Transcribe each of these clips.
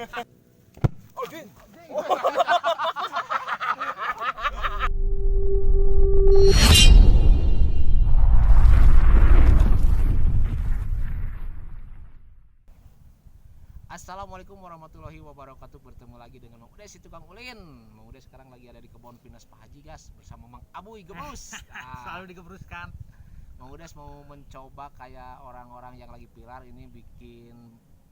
Oh, Jin. Assalamualaikum warahmatullahi wabarakatuh. Bertemu lagi dengan Mang Udes si tukang ulin. Mang Udes sekarang lagi ada di kebun pinus Pak Haji gas bersama Mang Abuy Gebrus. Selalu digebruskan. Mang Udes mau mencoba kayak orang-orang yang lagi pilar ini bikin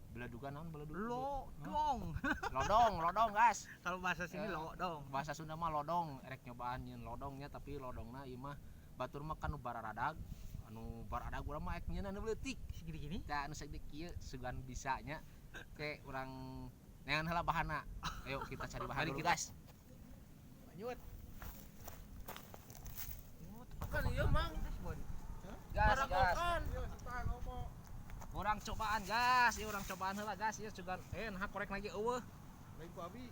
beledugan naon beledug. Lodong gas. Kalau bahasa sini lodong. Bahasa Sunda mah lodong, erek nyobaan nyeun lodongnya tapi lodongna ieu mah batur mah kan nu bararadag. Anu baradag urang mah ek nyeun anu leutik. Segini-gini. Tah anu sagede kieu sugan bisanya. Oke, orang neangan heula bahana. Ayo kita cari bahan dulu, guys. Lanjut. Kan ieu Mang. Gas. Kan. Urang cobaan, gas. Ieu urang cobaan heula, gas. Ieu sugan nah korek lagi eueuh. Lain ku abi.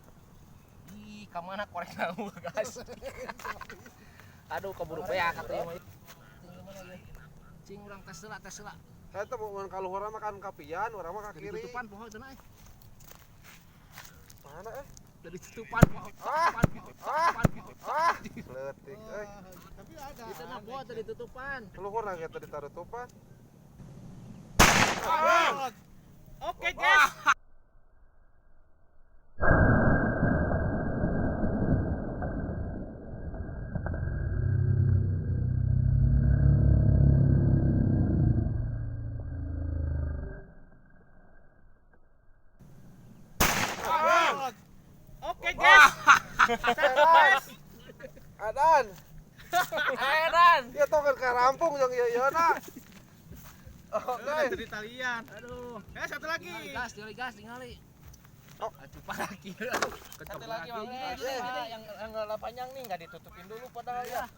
Ih, ka mana korek eueuh, gas. Aduh, keburu beak atuh ieu mah. Cing urang tes heula. Saya tuh mau kaluhur mah kan kapian, urang mah ka kiri. Tutupan poho cenah euy. Mana Dari tutupan poho. Leutik euy. Tapi ada. Itu na poho tadi tutupan. Kaluhur na kita ditaruh tupan. Oke, guys. Oke, guys. Adan. Heran. Ieu tong ka rampung yang ieu na. Oke, dari talian. Aduh. Satu lagi. Gas, ningali. Oh, atuh pagi. Satu lagi Mang yang nggak panjang nih nggak ditutupin dulu padahal ya.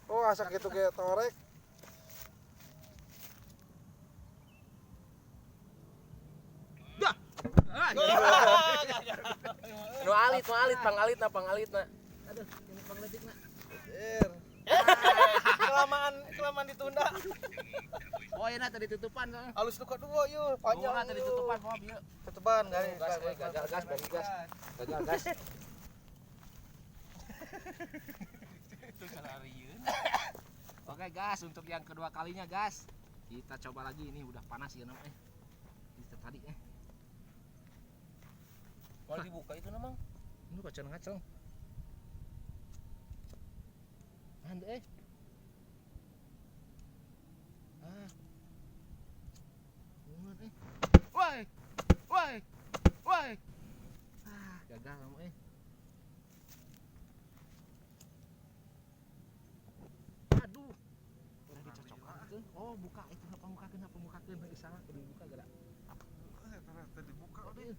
Oh, asa kitu ge torek. Nu alit, pangalitna. Aduh, ini pangletikna. Anjir. Kelamaan ditunda. Oh, enak tadi tutupan. Halus tuh kedua yuk, panjang. Oh, tadi tutupan poho bieu. Tutupan gagal Gagal gas. Itu salariun. Oke, gas, untuk yang kedua kalinya, gas. Kita coba lagi ini udah panas ya namanya. Itu tadi Mau dibuka itu namang. Ini ngaceng. Hande Bungan Woi. Gagal kamu Aduh. Udah dicocokkan. Oh, buka itu apa mukakeun salah kudu dibuka gara. Ternyata dibuka Aduh.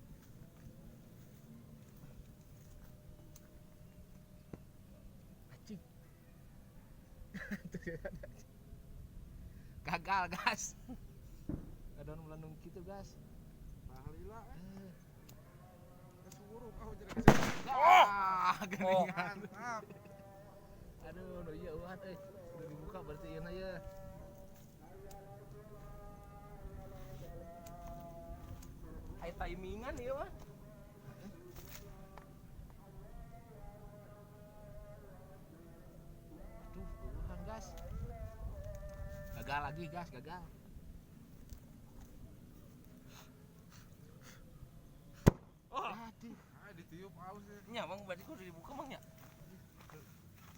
Anjing. Gagal, gas. Ada melandung gitu, gas. Bahalila Kesuruh kau jadi Geningan. mantap. Aduh, no iya uhat udah dibuka berarti ieu na ya. Ai timingan ieu mah. Aduh, uruhan, gas. Gagal lagi, gas, gagal. Aduh. Ditiup aus ya. Nya Mang berarti kudu dibuka Mang nya.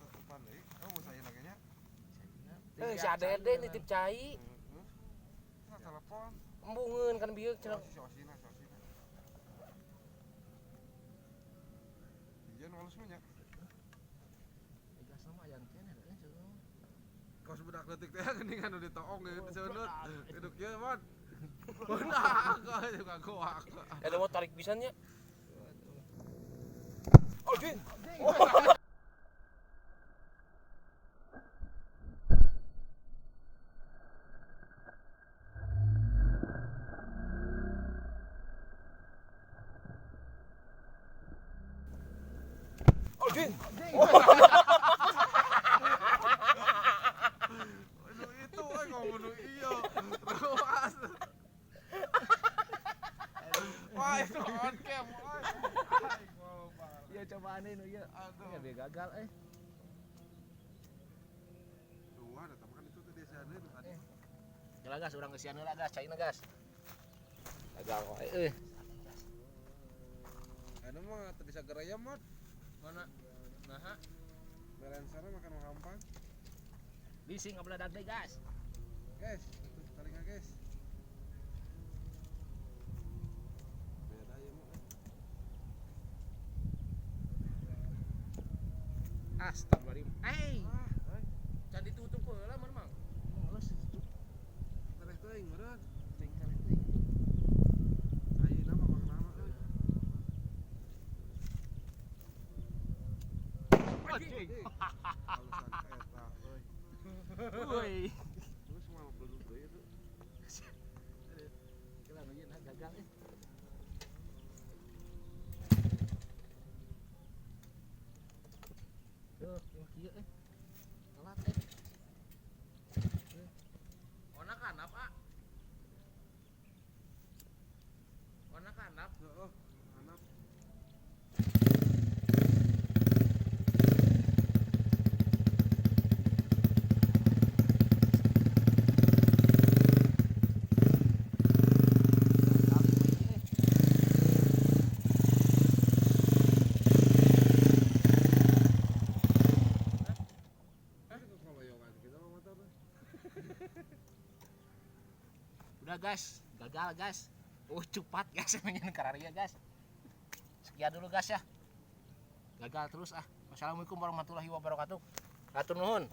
Tutupan deui. Oh, mau saya nanya. Si Adede nitip cai, Nah, telepon. embungeun kan bieu cenah. Sosina. Iya, halus mah nya. Gas sama aya keneh da cenah. Kau sebedak leutik teh geuningan nu ditoong geus diseunut. Hidup kieu, Mon. Beundak kau juga goak. Ada mau tarik pisan nya. Oh, Jin. Oh, Jin. Itu kau bunuh iya. Ruas. Wah, itu on cam. Wah. Ya cobaanin ya. Aduh. Ya biar gagal Tuh, ada kan itu tadi sana itu tadi. Jalan gas, orang kesian lah gas, cairna gas. Gagal wae Anu mah tadi sageraya mod. Mana? Nah, Melensara makan hampang. Bising ngabeladak deui gas. Guys, itu talingan guys. Beda ya mah. Astagfirullahaladzim. can ditutup heula mun mang. Males itu. Tereh teuing meureun. Ting kali teuing. Ayeuna mah mang nama euy. Anjing. Halusan eta euy. Woi. Terus mah belum deui itu. Kira nu ieu gagal Duh, yang kieu telat Ona kanap, ah. Ona kanap. Heeh. Anak itu koloyongan kita mah motor. Udah guys, gagal guys. Cepat guys nyanyiin kararia guys. Sekian dulu guys ya. Gagal terus ah. Wassalamualaikum warahmatullahi wabarakatuh. Hatur nuhun.